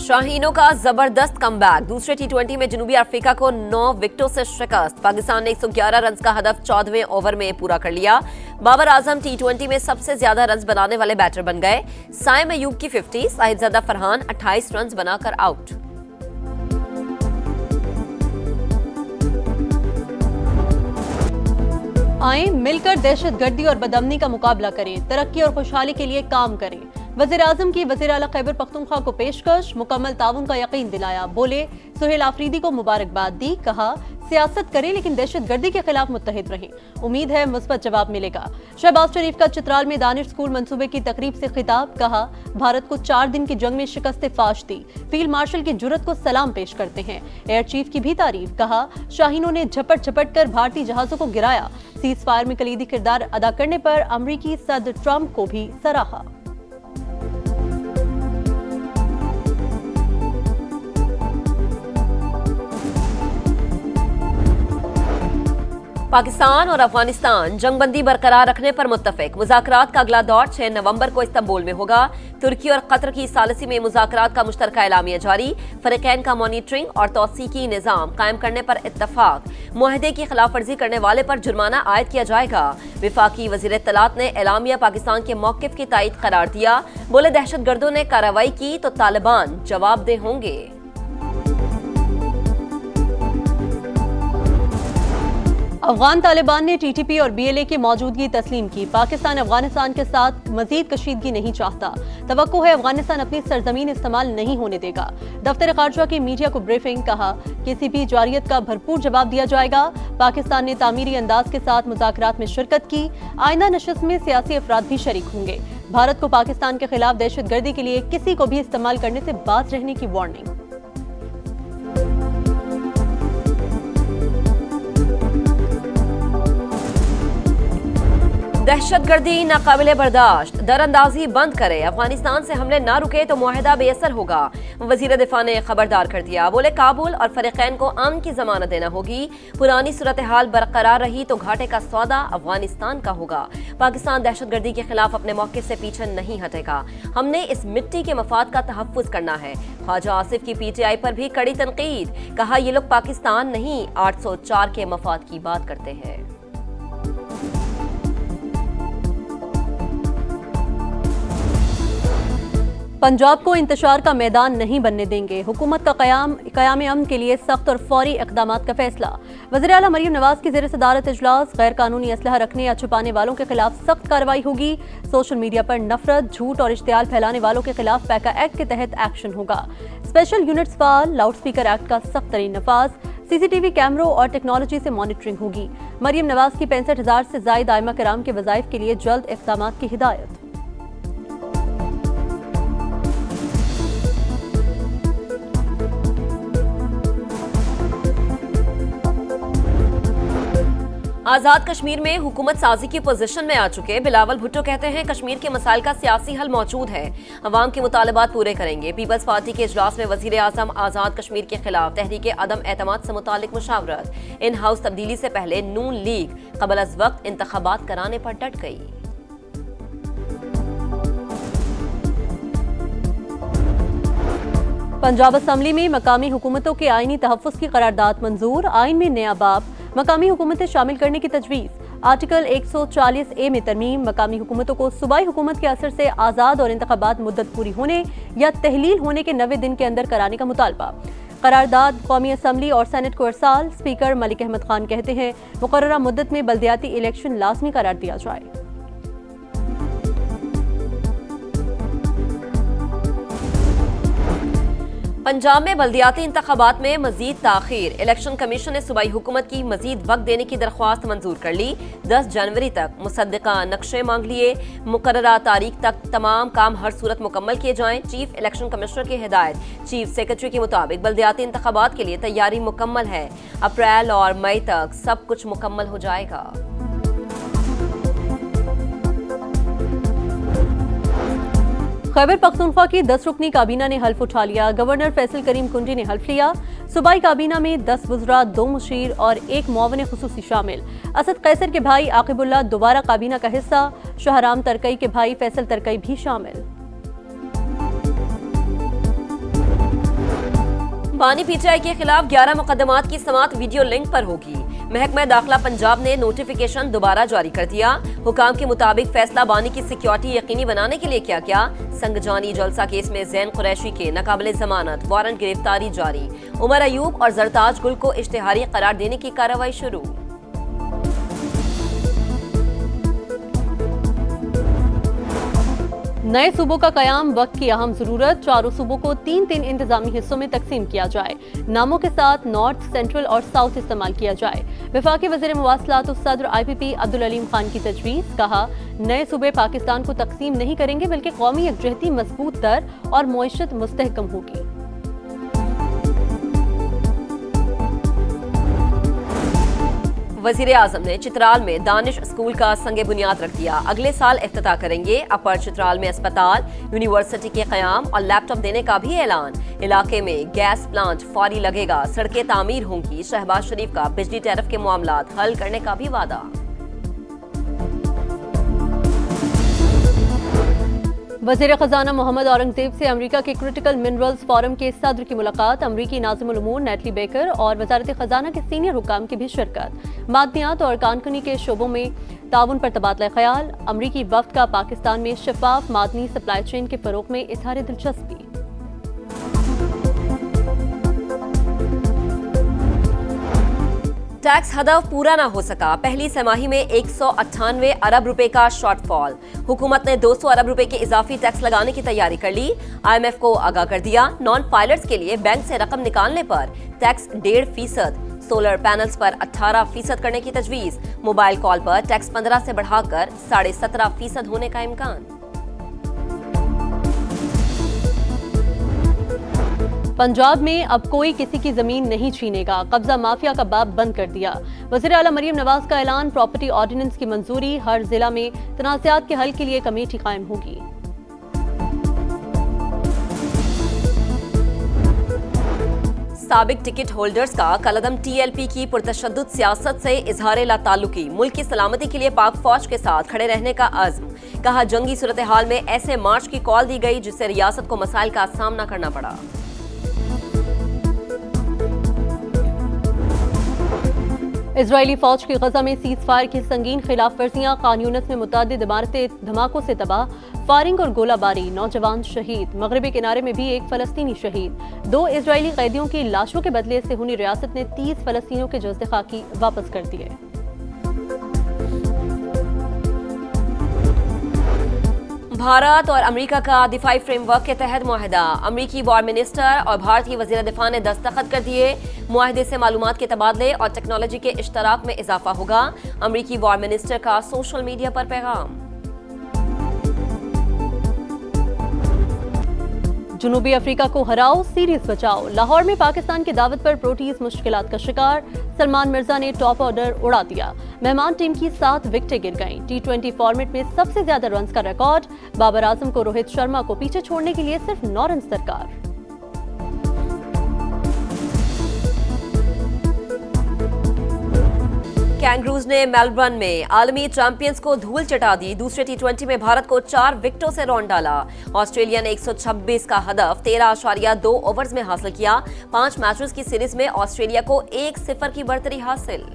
शाहीनों का जबरदस्त कमबैक। दूसरे टी20 में जनूबी अफ्रीका को 9 विकेटों से शिकस्त। पाकिस्तान ने 111 रन का हदफ 14वें ओवर में पूरा कर लिया। बाबर आजम टी20 में सबसे ज्यादा रन बनाने वाले बैटर बन गए। साइम अयूब की 50, साहिबजादा फरहान 28 रन बनाकर आउट। आए मिलकर दहशतगर्दी और बदअमनी का मुकाबला करें, तरक्की और खुशहाली के लिए काम करें। वज़ीर आज़म की वज़ीर आला खैबर पख्तूनख्वा को पेशकश, मुकम्मल ताउन का यकीन दिलाया। बोले सुहेल आफरीदी को मुबारकबाद दी, कहा सियासत करें लेकिन दहशतगर्दी के खिलाफ मुत्तहिद रहें, उम्मीद है मुस्बत जवाब मिलेगा। शहबाज शरीफ का चित्राल में दानिश स्कूल मंसूबे की तकरीब से खिताब, कहा भारत को 4 दिन की जंग में शिकस्त फाश दी, फील्ड मार्शल की जुर्रत को सलाम पेश करते हैं। एयर चीफ की भी तारीफ, कहा शाहीनों ने झपट झपट कर भारतीय जहाजों को गिराया, सीज फायर में कलीदी किरदार अदा करने पर अमरीकी सदर ट्रंप को भी सराहा। पाकिस्तान और अफगानिस्तान जंगबंदी बरकरार रखने पर मुत्तफिक। मुज़ाकरात का अगला दौर 6 नवंबर को इस्तांबुल में होगा। तुर्की और कतर की सालिसी में मुज़ाकरात का मुश्तरका एलामिया जारी। फरीकैन का मॉनिटरिंग और तौसीकी निज़ाम कायम करने पर इत्तफाक। मुआहदे की खिलाफ वर्जी करने वाले पर जुर्माना आयद किया जाएगा। विफाकी वज़ीर इत्तलात ने एलामिया पाकिस्तान के मौक़िफ़ की तायद करार दिया। बोले दहशतगर्दों ने कार्रवाई की तो तालिबान जवाबदेह होंगे। अफगान तालिबान ने टीटीपी और बीएलए की मौजूदगी तस्लीम की। पाकिस्तान अफगानिस्तान के साथ मजीद कशीदगी नहीं चाहता। तवक्को है अफगानिस्तान अपनी सरजमीन इस्तेमाल नहीं होने देगा। दफ्तर खारजा की मीडिया को ब्रीफिंग, कहा किसी भी जारियत का भरपूर जवाब दिया जाएगा। पाकिस्तान ने तामीरी अंदाज के साथ मुज़ाकरात में शिरकत की। आइंदा नशस्त में सियासी अफराद भी शरीक होंगे। भारत को पाकिस्तान के खिलाफ दहशतगर्दी के लिए किसी को भी इस्तेमाल करने से बाज रहने की वार्निंग। दहशतगर्दी नाकाबिले बर्दाश्त, दरअंदाजी बंद करे। अफगानिस्तान से हमले ना रुके तो मुआहदा बेअसर होगा। वजीर दिफा ने खबरदार कर दिया। बोले काबुल और फरीकैन को अमन की जमानत देना होगी। पुरानी सूरत हाल बरकरार रही तो घाटे का सौदा अफगानिस्तान का होगा। पाकिस्तान दहशतगर्दी के खिलाफ अपने मौके से पीछे नहीं हटेगा। हमने इस मिट्टी के मफाद का तहफ्फुज करना है। ख्वाजा आसिफ की पीटीआई पर भी कड़ी तनकीद, कहा ये लोग पाकिस्तान नहीं 804 के मफाद की बात करते हैं। पंजाब को इंतशार का मैदान नहीं बनने देंगे। हुकूमत का क़याम अमन के लिए सख्त और फौरी इक़दामात का फैसला। वज़ीर आला मरियम नवाज की ज़ेर सदारत इजलास। गैर कानूनी असलहा रखने या छुपाने वालों के खिलाफ सख्त कार्रवाई होगी। सोशल मीडिया पर नफरत, झूठ और इश्तियाल फैलाने वालों के खिलाफ पैका एक्ट के तहत एक्शन होगा। स्पेशल यूनिट्स फाल, लाउड स्पीकर एक्ट का सख्त तरीन नफाज। सीसीटीवी कैमरों और टेक्नोलॉजी से मॉनिटरिंग होगी। मरियम नवाज की 65,000 से जायद आइमा कराम के वज़ाइफ के लिए जल्द इक़दामात की हिदायत। आजाद कश्मीर में हुकूमत साजी की पोजीशन में आ चुके बिलावल भुट्टो कहते हैं कश्मीर के मसाइल का सियासी हल मौजूद है, अवाम के मुतालबात पूरे करेंगे। पीपल्स पार्टी के इजलास में वजीर आजम आजाद कश्मीर के खिलाफ तहरीक अदम एतमाद से मुतालिक मुशावरत। इन हाउस तब्दीली से पहले नून लीग कबल अज वक्त इंतखाबात कराने पर डट गई। पंजाब असम्बली में मकामी हुकूमतों के आईनी तहफ़्फ़ुज़ की करारदाद मंजूर। आइन में नया बाब, मकामी हुकूमतें शामिल करने की तजवीज़। आर्टिकल 140A में तरमीम, मकामी हुकूमतों को सूबाई हुकूमत के असर से आज़ाद और इंतखाबात मुद्दत पूरी होने या तहलील होने के 90 दिन के अंदर कराने का मुतालबा। करारदाद कौमी असम्बली और सेनेट को इरसाल। स्पीकर मलिक अहमद खान कहते हैं मुकर्ररा मुद्दत में बल्दियाती इलेक्शन लाजमी करार दिया जाए। पंजाब में बल्दियाती इंतखाबात में मजीद ताखीर। इलेक्शन कमीशन ने सूबाई हुकूमत की मजीद वक्त देने की दरख्वास्त मंजूर कर ली। 10 जनवरी तक मुसद्दिका नक्शे मांग लिए। मुकर्ररा तारीख तक तमाम काम हर सूरत मुकम्मल किए जाएं। चीफ इलेक्शन कमिश्नर की हिदायत। चीफ सेक्रेटरी के मुताबिक बल्दियाती इंतखाबात के लिए तैयारी मुकम्मल है। अप्रैल और मई तक सब कुछ मुकम्मल हो जाएगा। खैबर पख्तूनख्वा की 10 रुकनी काबीना ने हल्फ उठा लिया। गवर्नर फैसल करीम कुंडी ने हल्फ लिया। सूबाई काबीना में 10 वज़रा, 2 मुशीर और 1 मुआविन खुसूसी शामिल। असद कैसर के भाई आकिबुल्लाह दोबारा काबीना का हिस्सा। शाहराम तरकई के भाई फैसल तरकई भी शामिल। बानी पीटीआई के खिलाफ 11 मुकदमात की समाअत वीडियो लिंक पर होगी। महकमा दाखिला पंजाब ने नोटिफिकेशन दोबारा जारी कर दिया। हुकाम के मुताबिक फैसला बानी की सिक्योरिटी यकीनी बनाने के लिए किया गया। संगजानी जलसा केस में जैन कुरैशी के नाकाबिले जमानत वारंट गिरफ्तारी जारी। उमर अयूब और जरताज गुल को इश्तिहारी करार देने की कार्रवाई शुरू। नए सूबों का कयाम वक्त की अहम जरूरत। चारों सूबों को 3-3 इंतजामी हिस्सों में तकसीम किया जाए। नामों के साथ नॉर्थ, सेंट्रल और साउथ इस्तेमाल किया जाए। वफाकी वज़ीर मवासलात सदर IPP अब्दुल अलीम खान की तजवीज़। कहा, नए सूबे पाकिस्तान को तकसीम नहीं करेंगे बल्कि कौमी यकजहती मजबूत तर और मुईशत मुस्तहकम होगी। वजीर आजम ने चित्राल में दानिश स्कूल का संगे बुनियाद रख दिया। अगले साल इफ्तिताह करेंगे। अपर चित्राल में अस्पताल, यूनिवर्सिटी के क़याम और लैपटॉप देने का भी ऐलान। इलाके में गैस प्लांट फौरी लगेगा। सड़कें तामीर होंगी। शहबाज शरीफ का बिजली टैरिफ के मामलात हल करने का भी वादा। वज़ीर ख़जाना मोहम्मद औरंगजेब से अमरीका के क्रिटिकल मिनरल्स फोरम के सदर की मुलाकात। अमरीकी नाज़िमुल उमूर नेटली बेकर और वज़ारत ख़जाना के सीनियर हुकाम की भी शिरकत। मादनियात और कानूनी के शोबों में ताउन पर तबादला ख्याल। अमरीकी वफ़द का पाकिस्तान में शफाफ मादनी सप्लाई चेन के फ़रोग़ में इज़हार दिलचस्पी। टैक्स हदफ पूरा न हो सका। पहली तिमाही में 198 अरब रुपए का शॉर्टफॉल। हुकूमत ने 200 अरब रुपए के इजाफी टैक्स लगाने की तैयारी कर ली। IMF को आगाह कर दिया। नॉन फाइलर्स के लिए बैंक से रकम निकालने पर टैक्स 1.5%। सोलर पैनल्स पर 18% करने की तजवीज। मोबाइल कॉल पर टैक्स 15 से बढ़ाकर 17.5% होने का इम्कान। पंजाब में अब कोई किसी की जमीन नहीं छीनेगा। कब्जा माफिया का बाब बंद कर दिया। वज़ीर आला मरियम नवाज का ऐलान। प्रॉपर्टी ऑर्डिनेंस की मंजूरी। हर जिला में तनाज़ात के हल के लिए कमेटी कायम होगी। साबिक टिकट होल्डर्स का कलअदम TLP की पुरतशद्दुद सियासत से इजहार लाताल्लुकी। मुल्क की सलामती के लिए पाक फौज के साथ खड़े रहने का अज़्म। कहा, जंगी सूरत हाल में ऐसे मार्च की कॉल दी गई जिससे रियासत को मसाइल का सामना करना पड़ा। इजरायली फौज की गजा में सीज फायर की संगीन खिलाफ वर्जियां। खान यूनिस में मुतअद्दिद इमारतें धमाकों से तबाह। फायरिंग और गोलाबारी। नौजवान शहीद। मगरबी किनारे में भी एक फलस्तीनी शहीद। 2 इजरायली कैदियों की लाशों के बदले सुन्नी रियासत ने 30 फलस्तीनियों के जज्बे खाकी वापस कर दिए। भारत और अमेरिका का दिफाई फ्रेमवर्क के तहत मुआहदा। अमेरिकी वॉर मिनिस्टर और भारतीय वज़ीर दिफा ने दस्तखत कर दिए। मुआहदे से मालूमात के तबादले और टेक्नोलॉजी के इश्तराक में इजाफा होगा। अमेरिकी वॉर मिनिस्टर का सोशल मीडिया पर पैगाम। जनूबी अफ्रीका को हराओ, सीरीज बचाओ। लाहौर में पाकिस्तान की दावत पर प्रोटीज मुश्किलात का शिकार। सलमान मिर्जा ने टॉप ऑर्डर उड़ा दिया। मेहमान टीम की 7 विकेटें गिर गईं। T20 फॉर्मेट में सबसे ज्यादा रन्स का रिकॉर्ड। बाबर आजम को रोहित शर्मा को पीछे छोड़ने के लिए सिर्फ 9 रन दरकार। कैंगरूज ने मेलबर्न में आलमी चैंपियंस को धूल चटा दी। दूसरे T20 में भारत को 4 विकेटों से रौंद डाला। ऑस्ट्रेलिया ने 126 का हदफ 13.2 ओवर्स में हासिल किया। 5 मैचेस की सीरीज में ऑस्ट्रेलिया को 1-0 की बढ़तरी हासिल।